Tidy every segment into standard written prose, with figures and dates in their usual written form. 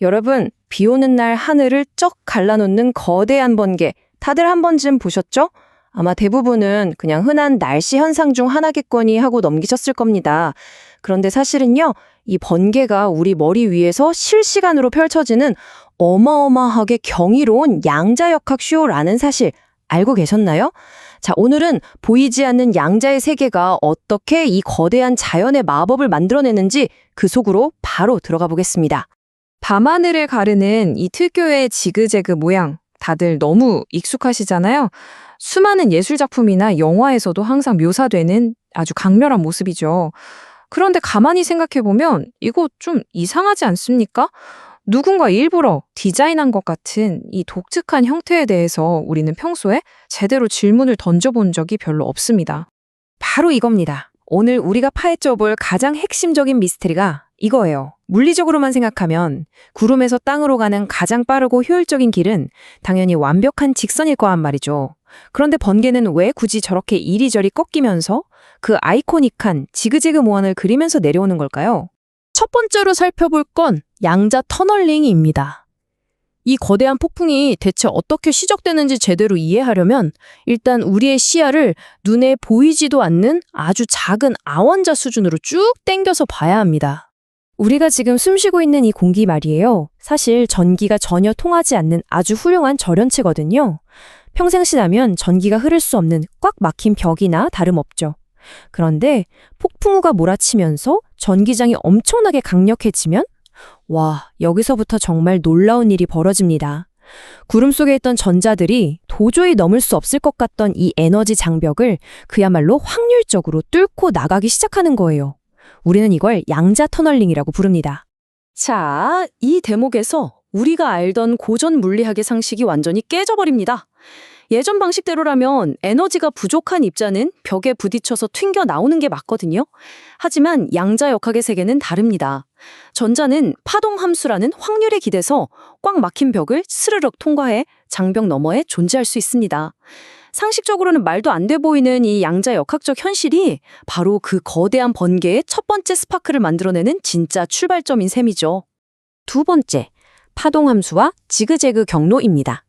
여러분, 비 오는 날 하늘을 쩍 갈라놓는 거대한 번개, 다들 한 번쯤 보셨죠? 아마 대부분은 그냥 흔한 날씨 현상 중 하나겠거니 하고 넘기셨을 겁니다. 그런데 사실은요, 이 번개가 우리 머리 위에서 실시간으로 펼쳐지는 어마어마하게 경이로운 양자역학 쇼라는 사실 알고 계셨나요? 자, 오늘은 보이지 않는 양자의 세계가 어떻게 이 거대한 자연의 마법을 만들어내는지 그 속으로 바로 들어가 보겠습니다. 밤하늘을 가르는 이 특유의 지그재그 모양, 다들 너무 익숙하시잖아요. 수많은 예술작품이나 영화에서도 항상 묘사되는 아주 강렬한 모습이죠. 그런데 가만히 생각해보면 이거 좀 이상하지 않습니까? 누군가 일부러 디자인한 것 같은 이 독특한 형태에 대해서 우리는 평소에 제대로 질문을 던져본 적이 별로 없습니다. 바로 이겁니다. 오늘 우리가 파헤쳐볼 가장 핵심적인 미스터리가 이거예요. 물리적으로만 생각하면 구름에서 땅으로 가는 가장 빠르고 효율적인 길은 당연히 완벽한 직선일 거란 말이죠. 그런데 번개는 왜 굳이 저렇게 이리저리 꺾이면서 그 아이코닉한 지그재그 모양을 그리면서 내려오는 걸까요? 첫 번째로 살펴볼 건 양자 터널링입니다. 이 거대한 폭풍이 대체 어떻게 시작되는지 제대로 이해하려면 일단 우리의 시야를 눈에 보이지도 않는 아주 작은 아원자 수준으로 쭉 당겨서 봐야 합니다. 우리가 지금 숨쉬고 있는 이 공기 말이에요. 사실 전기가 전혀 통하지 않는 아주 훌륭한 절연체거든요. 평생시라면 전기가 흐를 수 없는 꽉 막힌 벽이나 다름없죠. 그런데 폭풍우가 몰아치면서 전기장이 엄청나게 강력해지면 와, 여기서부터 정말 놀라운 일이 벌어집니다. 구름 속에 있던 전자들이 도저히 넘을 수 없을 것 같던 이 에너지 장벽을 그야말로 확률적으로 뚫고 나가기 시작하는 거예요. 우리는 이걸 양자 터널링이라고 부릅니다. 자, 이 대목에서 우리가 알던 고전 물리학의 상식이 완전히 깨져버립니다. 예전 방식대로라면 에너지가 부족한 입자는 벽에 부딪혀서 튕겨 나오는 게 맞거든요. 하지만 양자역학의 세계는 다릅니다. 전자는 파동함수라는 확률에 기대서 꽉 막힌 벽을 스르륵 통과해 장벽 너머에 존재할 수 있습니다. 상식적으로는 말도 안 돼 보이는 이 양자역학적 현실이 바로 그 거대한 번개의 첫 번째 스파크를 만들어내는 진짜 출발점인 셈이죠. 두 번째, 파동함수와 지그재그 경로입니다.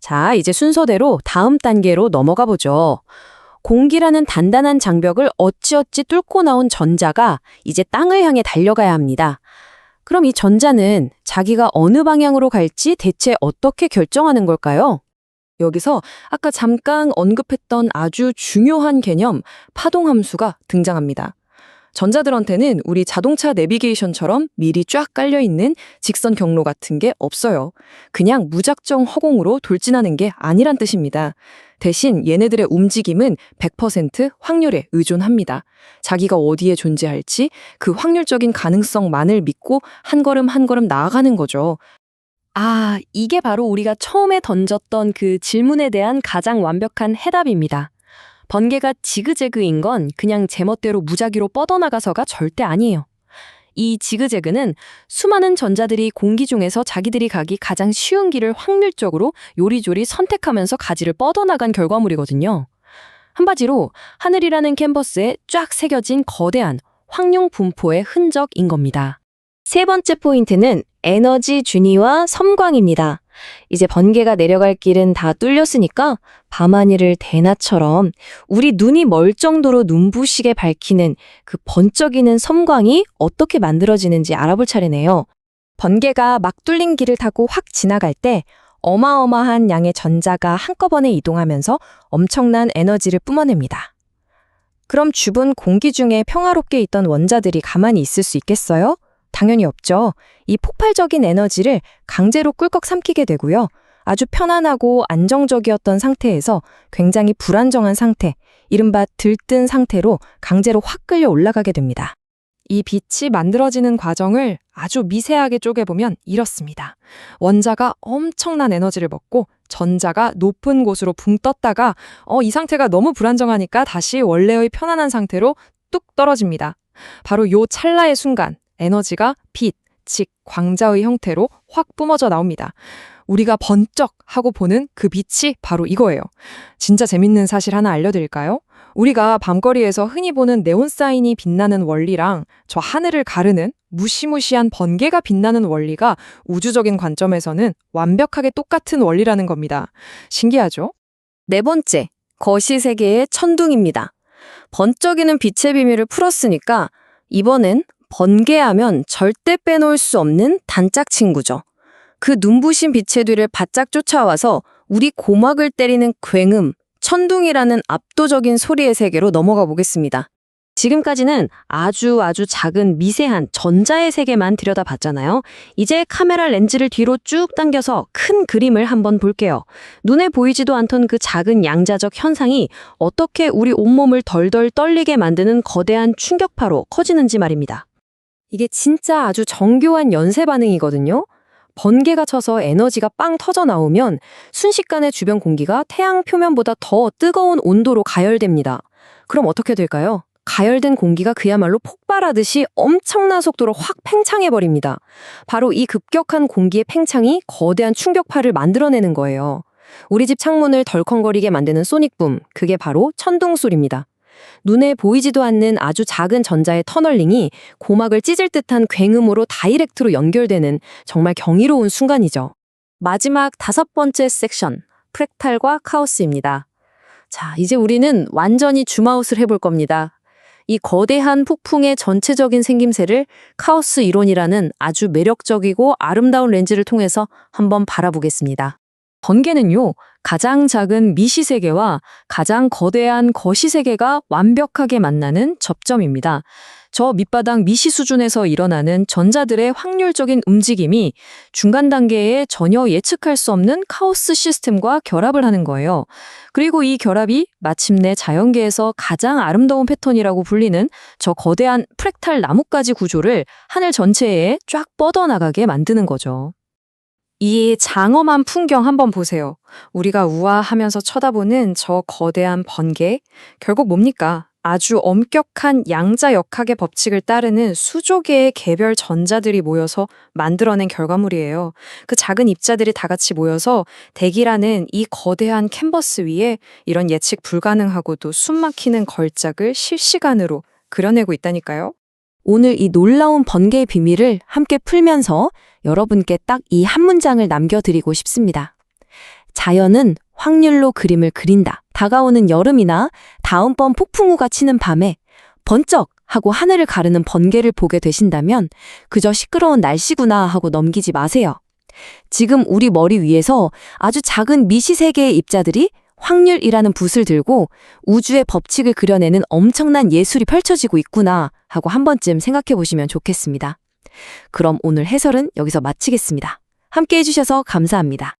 자, 이제 순서대로 다음 단계로 넘어가 보죠. 공기라는 단단한 장벽을 어찌어찌 뚫고 나온 전자가 이제 땅을 향해 달려가야 합니다. 그럼 이 전자는 자기가 어느 방향으로 갈지 대체 어떻게 결정하는 걸까요? 여기서 아까 잠깐 언급했던 아주 중요한 개념, 파동함수가 등장합니다. 전자들한테는 우리 자동차 내비게이션처럼 미리 쫙 깔려있는 직선 경로 같은 게 없어요. 그냥 무작정 허공으로 돌진하는 게 아니란 뜻입니다. 대신 얘네들의 움직임은 100% 확률에 의존합니다. 자기가 어디에 존재할지 그 확률적인 가능성만을 믿고 한 걸음 한 걸음 나아가는 거죠. 아, 이게 바로 우리가 처음에 던졌던 그 질문에 대한 가장 완벽한 해답입니다. 번개가 지그재그인 건 그냥 제멋대로 무작위로 뻗어나가서가 절대 아니에요. 이 지그재그는 수많은 전자들이 공기 중에서 자기들이 가기 가장 쉬운 길을 확률적으로 요리조리 선택하면서 가지를 뻗어나간 결과물이거든요. 한마디로 하늘이라는 캔버스에 쫙 새겨진 거대한 확률 분포의 흔적인 겁니다. 세 번째 포인트는 에너지 준위와 섬광입니다. 이제 번개가 내려갈 길은 다 뚫렸으니까 밤하늘을 대낮처럼 우리 눈이 멀 정도로 눈부시게 밝히는 그 번쩍이는 섬광이 어떻게 만들어지는지 알아볼 차례네요. 번개가 막 뚫린 길을 타고 확 지나갈 때 어마어마한 양의 전자가 한꺼번에 이동하면서 엄청난 에너지를 뿜어냅니다. 그럼 주변 공기 중에 평화롭게 있던 원자들이 가만히 있을 수 있겠어요? 당연히 없죠. 이 폭발적인 에너지를 강제로 꿀꺽 삼키게 되고요. 아주 편안하고 안정적이었던 상태에서 굉장히 불안정한 상태, 이른바 들뜬 상태로 강제로 확 끌려 올라가게 됩니다. 이 빛이 만들어지는 과정을 아주 미세하게 쪼개보면 이렇습니다. 원자가 엄청난 에너지를 먹고 전자가 높은 곳으로 붕 떴다가 이 상태가 너무 불안정하니까 다시 원래의 편안한 상태로 뚝 떨어집니다. 바로 요 찰나의 순간 에너지가 빛, 즉 광자의 형태로 확 뿜어져 나옵니다. 우리가 번쩍 하고 보는 그 빛이 바로 이거예요. 진짜 재밌는 사실 하나 알려드릴까요? 우리가 밤거리에서 흔히 보는 네온사인이 빛나는 원리랑 저 하늘을 가르는 무시무시한 번개가 빛나는 원리가 우주적인 관점에서는 완벽하게 똑같은 원리라는 겁니다. 신기하죠? 네 번째, 거시세계의 천둥입니다. 번쩍이는 빛의 비밀을 풀었으니까 이번엔 번개하면 절대 빼놓을 수 없는 단짝 친구죠. 그 눈부신 빛의 뒤를 바짝 쫓아와서 우리 고막을 때리는 굉음, 천둥이라는 압도적인 소리의 세계로 넘어가 보겠습니다. 지금까지는 아주 작은 미세한 전자의 세계만 들여다봤잖아요. 이제 카메라 렌즈를 뒤로 쭉 당겨서 큰 그림을 한번 볼게요. 눈에 보이지도 않던 그 작은 양자적 현상이 어떻게 우리 온몸을 덜덜 떨리게 만드는 거대한 충격파로 커지는지 말입니다. 이게 진짜 아주 정교한 연쇄 반응이거든요. 번개가 쳐서 에너지가 빵 터져 나오면 순식간에 주변 공기가 태양 표면보다 더 뜨거운 온도로 가열됩니다. 그럼 어떻게 될까요? 가열된 공기가 그야말로 폭발하듯이 엄청난 속도로 확 팽창해버립니다. 바로 이 급격한 공기의 팽창이 거대한 충격파를 만들어내는 거예요. 우리 집 창문을 덜컹거리게 만드는 소닉붐, 그게 바로 천둥소리입니다. 눈에 보이지도 않는 아주 작은 전자의 터널링이 고막을 찢을 듯한 굉음으로 다이렉트로 연결되는 정말 경이로운 순간이죠. 마지막 5번째 섹션, 프랙탈과 카오스입니다. 자, 이제 우리는 완전히 줌아웃을 해볼 겁니다. 이 거대한 폭풍의 전체적인 생김새를 카오스 이론이라는 아주 매력적이고 아름다운 렌즈를 통해서 한번 바라보겠습니다. 번개는요, 가장 작은 미시세계와 가장 거대한 거시세계가 완벽하게 만나는 접점입니다. 저 밑바닥 미시 수준에서 일어나는 전자들의 확률적인 움직임이 중간 단계에 전혀 예측할 수 없는 카오스 시스템과 결합을 하는 거예요. 그리고 이 결합이 마침내 자연계에서 가장 아름다운 패턴이라고 불리는 저 거대한 프랙탈 나뭇가지 구조를 하늘 전체에 쫙 뻗어나가게 만드는 거죠. 이 장엄한 풍경 한번 보세요. 우리가 우아하면서 쳐다보는 저 거대한 번개, 결국 뭡니까? 아주 엄격한 양자역학의 법칙을 따르는 수조 개의 개별 전자들이 모여서 만들어낸 결과물이에요. 그 작은 입자들이 다 같이 모여서 대기라는 이 거대한 캔버스 위에 이런 예측 불가능하고도 숨막히는 걸작을 실시간으로 그려내고 있다니까요. 오늘 이 놀라운 번개의 비밀을 함께 풀면서 여러분께 딱 이 한 문장을 남겨드리고 싶습니다. 자연은 확률로 그림을 그린다. 다가오는 여름이나 다음번 폭풍우가 치는 밤에 번쩍 하고 하늘을 가르는 번개를 보게 되신다면 그저 시끄러운 날씨구나 하고 넘기지 마세요. 지금 우리 머리 위에서 아주 작은 미시세계의 입자들이 확률이라는 붓을 들고 우주의 법칙을 그려내는 엄청난 예술이 펼쳐지고 있구나 하고 한 번쯤 생각해 보시면 좋겠습니다. 그럼 오늘 해설은 여기서 마치겠습니다. 함께 해주셔서 감사합니다.